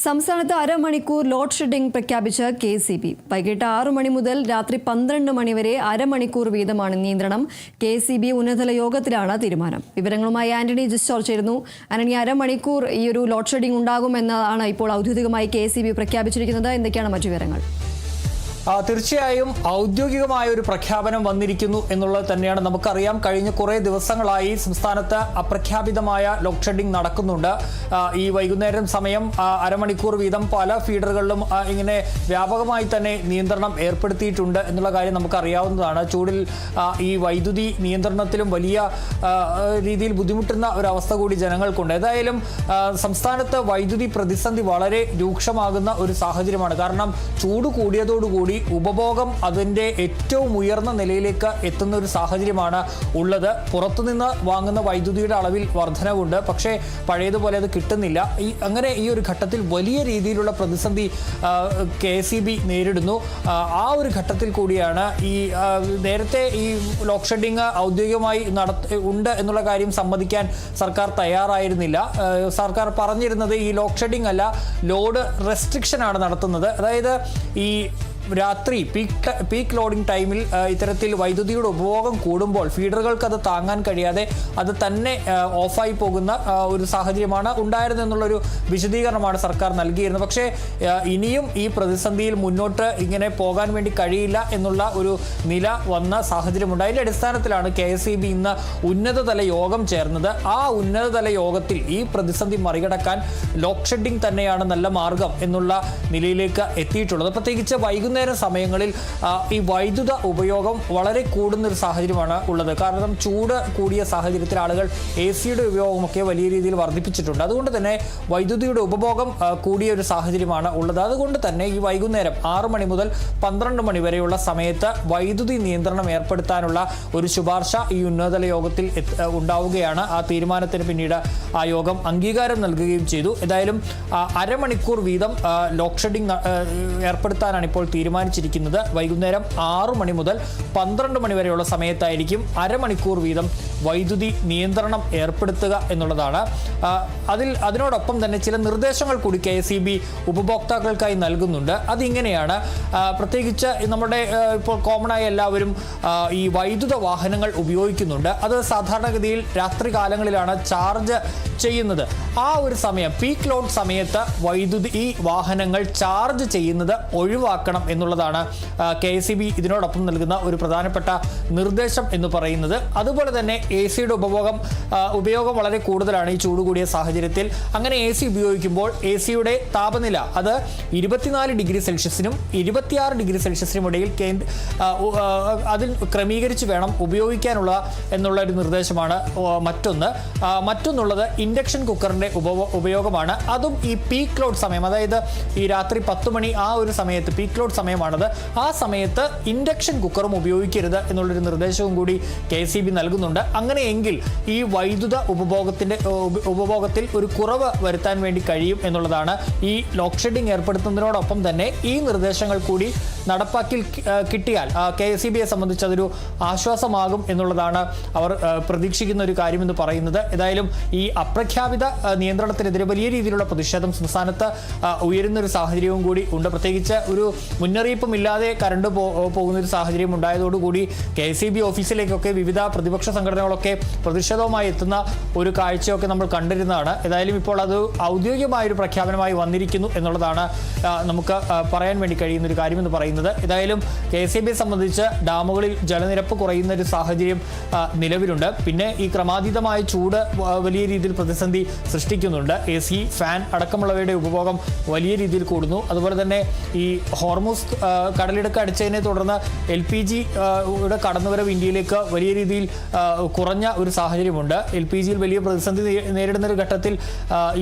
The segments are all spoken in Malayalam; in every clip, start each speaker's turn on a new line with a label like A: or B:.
A: സംസ്ഥാനത്ത് അരമണിക്കൂർ ലോഡ് ഷെഡിംഗ് പ്രഖ്യാപിച്ച KCB. വൈകിട്ട് 6 മണി മുതൽ രാത്രി 12 മണി വരെ അരമണിക്കൂർ വീതമാണ് നിയന്ത്രണം. KCB ഉന്നതതല യോഗത്തിലാണ് തീരുമാനം. വിവരങ്ങളുമായി ആന്റണി ജിസ്റ്റോർ ചേരുന്നു. ആന്റണി, അരമണിക്കൂർ ഈ ഒരു ലോഡ് ഷെഡിംഗ് ഉണ്ടാകുമെന്നാണ് ഇപ്പോൾ ഔദ്യോഗികമായി KCB പ്രഖ്യാപിച്ചിരിക്കുന്നത്. എന്തൊക്കെയാണ് മറ്റു വിവരങ്ങൾ?
B: തീർച്ചയായും ഔദ്യോഗികമായ ഒരു പ്രഖ്യാപനം വന്നിരിക്കുന്നു എന്നുള്ളത് തന്നെയാണ്. നമുക്കറിയാം, കഴിഞ്ഞ കുറേ ദിവസങ്ങളായി സംസ്ഥാനത്ത് അപ്രഖ്യാപിതമായ ലോഡ് ഷെഡിംഗ് നടക്കുന്നുണ്ട്. ഈ വൈകുന്നേരം സമയം അരമണിക്കൂർ വീതം പല ഫീഡറുകളിലും ഇങ്ങനെ വ്യാപകമായി തന്നെ നിയന്ത്രണം ഏർപ്പെടുത്തിയിട്ടുണ്ട് എന്നുള്ള കാര്യം നമുക്കറിയാവുന്നതാണ്. ചൂടിൽ ഈ വൈദ്യുതി നിയന്ത്രണത്തിലും വലിയ രീതിയിൽ ബുദ്ധിമുട്ടുന്ന ഒരവസ്ഥ കൂടി ജനങ്ങൾക്കുണ്ട്. ഏതായാലും സംസ്ഥാനത്ത് വൈദ്യുതി പ്രതിസന്ധി വളരെ രൂക്ഷമാകുന്ന ഒരു സാഹചര്യമാണ്. കാരണം ചൂട് കൂടിയതോടുകൂടി ഉപഭോഗം അതിൻ്റെ ഏറ്റവും ഉയർന്ന നിലയിലേക്ക് എത്തുന്ന ഒരു സാഹചര്യമാണ് ഉള്ളത്. പുറത്തുനിന്ന് വാങ്ങുന്ന വൈദ്യുതിയുടെ അളവിൽ വർധനവുണ്ട്, പക്ഷേ പഴയതുപോലെ അത് കിട്ടുന്നില്ല. അങ്ങനെ ഈ ഒരു ഘട്ടത്തിൽ വലിയ രീതിയിലുള്ള പ്രതിസന്ധി KCB നേരിടുന്നു. ആ ഒരു ഘട്ടത്തിൽ കൂടിയാണ് ഈ നേരത്തെ ഈ ലോഡ് ഷെഡിംഗ് ഔദ്യോഗികമായി ഉണ്ട് എന്നുള്ള കാര്യം സമ്മതിക്കാൻ സർക്കാർ തയ്യാറായിരുന്നില്ല. സർക്കാർ പറഞ്ഞിരുന്നത് ഈ ലോഡ് ഷെഡിംഗ് അല്ല, ലോഡ് റെസ്ട്രിക്ഷനാണ് നടത്തുന്നത്. അതായത് ഈ രാത്രി പീക്ക് ലോഡിംഗ് ടൈമിൽ ഇത്തരത്തിൽ വൈദ്യുതിയുടെ ഉപഭോഗം കൂടുമ്പോൾ ഫീഡറുകൾക്ക് അത് താങ്ങാൻ കഴിയാതെ അത് തന്നെ ഓഫായി പോകുന്ന ഒരു സാഹചര്യമാണ് ഉണ്ടായിരുന്നെന്നുള്ളൊരു വിശദീകരണമാണ് സർക്കാർ നൽകിയിരുന്നത്. പക്ഷേ ഇനിയും ഈ പ്രതിസന്ധിയിൽ മുന്നോട്ട് ഇങ്ങനെ പോകാൻ വേണ്ടി കഴിയില്ല എന്നുള്ള ഒരു നില വന്ന സാഹചര്യമുണ്ട്. അതിൻ്റെ അടിസ്ഥാനത്തിലാണ് KCB ഇന്ന് ഉന്നതതല യോഗം ചേർന്നത്. ആ ഉന്നതതല യോഗത്തിൽ ഈ പ്രതിസന്ധി മറികടക്കാൻ ലോഡ് ഷെഡിംഗ് തന്നെയാണ് നല്ല മാർഗം എന്നുള്ള നിലയിലേക്ക് എത്തിയിട്ടുള്ളത്. പ്രത്യേകിച്ച് വൈകുന്നേര സമയങ്ങളിൽ ഈ വൈദ്യുത ഉപയോഗം വളരെ കൂടുന്നൊരു സാഹചര്യമാണ് ഉള്ളത്. കാരണം ചൂട് കൂടിയ സാഹചര്യത്തിൽ ആളുകൾ AC-യുടെ ഉപയോഗമൊക്കെ വലിയ രീതിയിൽ വർദ്ധിപ്പിച്ചിട്ടുണ്ട്. അതുകൊണ്ട് തന്നെ വൈദ്യുതിയുടെ ഉപഭോഗം കൂടിയ ഒരു സാഹചര്യമാണ് ഉള്ളത്. അതുകൊണ്ട് തന്നെ ഈ വൈകുന്നേരം 6 മണി മുതൽ 12 മണി വരെയുള്ള സമയത്ത് വൈദ്യുതി നിയന്ത്രണം ഏർപ്പെടുത്താനുള്ള ഒരു ശുപാർശ ഈ ഉന്നതതല യോഗത്തിൽ ഉണ്ടാവുകയാണ്. ആ തീരുമാനത്തിന് പിന്നീട് ആ യോഗം അംഗീകാരം നൽകുകയും ചെയ്തു. ഏതായാലും അരമണിക്കൂർ വീതം ലോഡ് ഷെഡിംഗ് ഏർപ്പെടുത്താനാണ് ഇപ്പോൾ തീരുമാനിച്ചിരിക്കുന്നത്. വൈകുന്നേരം 6 മണി മുതൽ 12 മണി വരെയുള്ള സമയത്തായിരിക്കും അരമണിക്കൂർ വീതം വൈദ്യുതി നിയന്ത്രണം ഏർപ്പെടുത്തുക എന്നുള്ളതാണ്. അതിനോടൊപ്പം തന്നെ ചില നിർദ്ദേശങ്ങൾ കൂടി KCB ഉപഭോക്താക്കൾക്കായി നൽകുന്നുണ്ട്. അതിങ്ങനെയാണ്. പ്രത്യേകിച്ച് നമ്മുടെ ഇപ്പോൾ കോമണായി എല്ലാവരും ഈ വൈദ്യുത വാഹനങ്ങൾ ഉപയോഗിക്കുന്നുണ്ട്. അത് സാധാരണഗതിയിൽ രാത്രി കാലങ്ങളിലാണ് ചാർജ് ചെയ്യുന്നത്. ആ ഒരു സമയം പീക്ക് ലോഡ് സമയത്ത് ഈ വാഹനങ്ങൾ ചാർജ് ചെയ്യുന്നത് ഒഴിവാക്കണം എന്നുള്ളതാണ് KCB ഇതിനോടൊപ്പം നൽകുന്ന ഒരു പ്രധാനപ്പെട്ട നിർദ്ദേശം എന്ന് പറയുന്നത്. അതുപോലെ തന്നെ AC-യുടെ ഉപയോഗം വളരെ കൂടുതലാണ് ഈ ചൂട് കൂടിയ സാഹചര്യത്തിൽ. അങ്ങനെ AC ഉപയോഗിക്കുമ്പോൾ AC-യുടെ താപനില അത് 24 ഡിഗ്രി സെൽഷ്യസിനും 26 ഡിഗ്രി സെൽഷ്യസിനും ഇടയിൽ അതിൽ ക്രമീകരിച്ച് വേണം ഉപയോഗിക്കാനുള്ള എന്നുള്ള ഒരു നിർദ്ദേശമാണ് മറ്റൊന്നുള്ളത് ഇൻഡക്ഷൻ കുക്കറിൻ്റെ ഉപയോഗമാണ്. അതും ഈ പീക്ക് ലോഡ് സമയം, അതായത് ഈ രാത്രി 10 മണി ആ ഒരു സമയത്ത് പീക്ക് ലോഡ് സമയമാണത്. ആ സമയത്ത് ഇൻഡക്ഷൻ കുക്കറും ഉപയോഗിക്കരുത് എന്നുള്ളൊരു നിർദ്ദേശവും കൂടി KCB നൽകുന്നുണ്ട്. അങ്ങനെയെങ്കിൽ ഈ വൈദ്യുത ഉപഭോഗത്തിൽ ഒരു കുറവ് വരുത്താൻ വേണ്ടി കഴിയും എന്നുള്ളതാണ്. ഈ ലോഡ് ഷെഡിംഗ് ഏർപ്പെടുത്തുന്നതിനോടൊപ്പം തന്നെ ഈ നിർദ്ദേശങ്ങൾ കൂടി നടപ്പാക്കി കിട്ടിയാൽ KCBയെ സംബന്ധിച്ച് അതൊരു ആശ്വാസമാകും എന്നുള്ളതാണ് അവർ പ്രതീക്ഷിക്കുന്ന ഒരു കാര്യമെന്ന് പറയുന്നത്. ഏതായാലും ഈ അപ്രഖ്യാപിത നിയന്ത്രണത്തിനെതിരെ വലിയ രീതിയിലുള്ള പ്രതിഷേധം സംസ്ഥാനത്ത് ഉയരുന്നൊരു സാഹചര്യവും കൂടി ഉണ്ട്. പ്രത്യേകിച്ച് ഒരു മുന്നറിയിപ്പും ഇല്ലാതെ കറണ്ട് പോകുന്നൊരു സാഹചര്യം ഉണ്ടായതോടുകൂടി KCB ഓഫീസിലേക്കൊക്കെ വിവിധ പ്രതിപക്ഷ സംഘടനകളൊക്കെ പ്രതിഷേധവുമായി എത്തുന്ന ഒരു കാഴ്ചയൊക്കെ നമ്മൾ കണ്ടിരുന്നതാണ്. ഏതായാലും ഇപ്പോൾ അത് ഔദ്യോഗികമായൊരു പ്രഖ്യാപനമായി വന്നിരിക്കുന്നു എന്നുള്ളതാണ് നമുക്ക് പറയാൻ വേണ്ടി കഴിയുന്ന ഒരു കാര്യമെന്ന് പറയുന്നത്. ഏതായാലും KCBയെ സംബന്ധിച്ച് ഡാമുകളിൽ ജലനിരപ്പ് കുറയുന്ന ഒരു സാഹചര്യം നിലവിലുണ്ട്. പിന്നെ ഈ ക്രമാതീതമായ ചൂട് വലിയ രീതിയിൽ പ്രതിസന്ധി സൃഷ്ടിക്കുന്നുണ്ട്. AC, ഫാൻ അടക്കമുള്ളവയുടെ ഉപഭോഗം വലിയ രീതിയിൽ കൂടുന്നു. അതുപോലെ തന്നെ ഈ ഹോർമൂസ് കടലിടുക്ക് അടിച്ചതിനെ തുടർന്ന് LPG-യുടെ കടന്നുവരവ് ഇന്ത്യയിലേക്ക് വലിയ രീതിയിൽ കുറഞ്ഞ ഒരു സാഹചര്യമുണ്ട്. LPG-യിൽ വലിയ പ്രതിസന്ധി നേരിടുന്ന ഒരു ഘട്ടത്തിൽ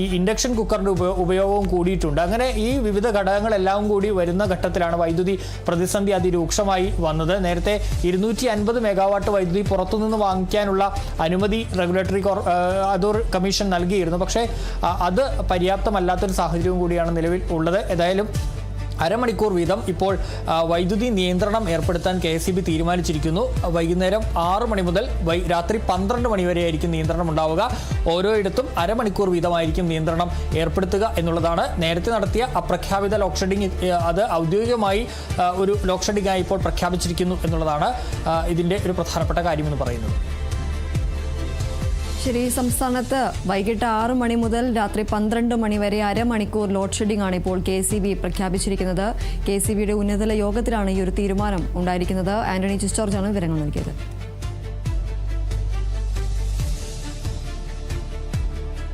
B: ഈ ഇൻഡക്ഷൻ കുക്കറിൻ്റെ ഉപയോഗവും കൂടിയിട്ടുണ്ട്. അങ്ങനെ ഈ വിവിധ ഘടകങ്ങളെല്ലാം കൂടി വരുന്ന ഘട്ടത്തിലാണ് വൈദ്യുതി പ്രതിസന്ധി അതിരൂക്ഷമായി വന്നത്. നേരത്തെ 250 മെഗാവാട്ട് വൈദ്യുതി പുറത്തുനിന്ന് വാങ്ങിക്കാനുള്ള അനുമതി റെഗുലേറ്ററി കമ്മീഷൻ നൽകിയിരുന്നു. പക്ഷേ അത് പര്യാപ്തമല്ലാത്തൊരു സാഹചര്യവും കൂടിയാണ് നിലവിൽ ഉള്ളത്. ഏതായാലും അരമണിക്കൂർ വീതം ഇപ്പോൾ വൈദ്യുതി നിയന്ത്രണം ഏർപ്പെടുത്താൻ KSEB തീരുമാനിച്ചിരിക്കുന്നു. വൈകുന്നേരം 6 മണി മുതൽ രാത്രി 12 മണി വരെയായിരിക്കും നിയന്ത്രണം ഉണ്ടാവുക. ഓരോയിടത്തും അരമണിക്കൂർ വീതമായിരിക്കും നിയന്ത്രണം ഏർപ്പെടുത്തുക എന്നുള്ളതാണ്. നേരത്തെ നടത്തിയ അപ്രഖ്യാപിത ലോഡ് ഷെഡിംഗ് അത് ഔദ്യോഗികമായി ഒരു ലോഡ് ഷെഡിംഗ് ആയി ഇപ്പോൾ പ്രഖ്യാപിച്ചിരിക്കുന്നു എന്നുള്ളതാണ് ഇതിൻ്റെ ഒരു പ്രധാനപ്പെട്ട കാര്യമെന്ന് പറയുന്നത്.
A: ശരി, സംസ്ഥാനത്ത് വൈകിട്ട് 6 മണി മുതൽ രാത്രി 12 മണി വരെ അരമണിക്കൂർ ലോഡ് ഷെഡിംഗ് ആണ് ഇപ്പോൾ KSEB പ്രഖ്യാപിച്ചിരിക്കുന്നത്. KSEBയുടെ ഉന്നതതല യോഗത്തിലാണ് ഈ ഒരു തീരുമാനം ഉണ്ടായിരിക്കുന്നത്. ആന്റണി ജിസ് ജോർജാണ് വിവരങ്ങൾ നൽകിയത്.